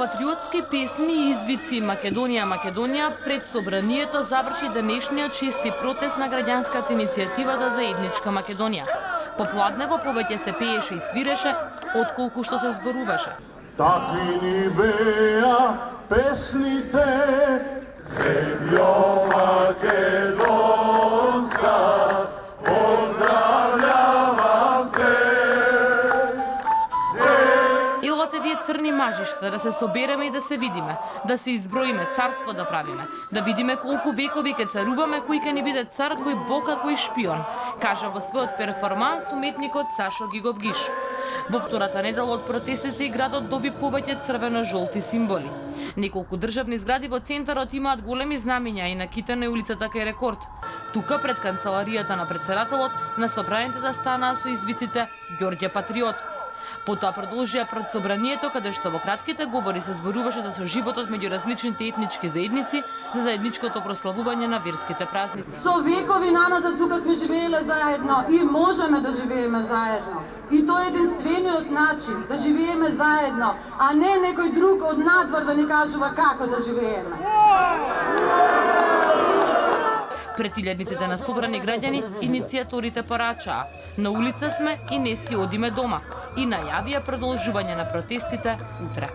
патриотски песни и извици Македонија, Македонија пред собранието заврши денешниот 6-ти протест на граѓанската иницијатива за заедничка Македонија. Попладнево повеќе се пееше и свиреше, отколку што се зборуваше. Такви ни беа песните, земјо македонска, поздравljавам те. Илате вие црни мажишта да се собереме и да се видиме, да се изброиме, царство да правиме, да видиме колку векови ке царуваме, кој ке ни биде цар, кој бог, а кој шпион, кажа во својот перформанс уметникот Сашо Гиговгиш. Во втората недела од протестите и градот доби повеќе црвено-жолти символи. Неколку државни згради во центарот имаат големи знамиња и накитена е улицата кај Рекорд. Тука пред канцеларијата на претседателот на собраните да станаа со извиците Ѓорѓе Патриот. Потоа продолжија пред собранието, каде што во кратките говори се зборуваше за соживотот меѓу различните етнички заедници, за заедничкото прославување на верските празници. Со векови наназад тука сме живееле заедно и можеме да живееме заедно. И тоа е единствениот начин да живееме заедно, а не некој друг од надвор да ни кажува како да живееме. Пред илјадниците на собрани граѓани, иницијаторите порачаа: на улица сме и не си одиме дома, и најавија продолжување на протестите утре.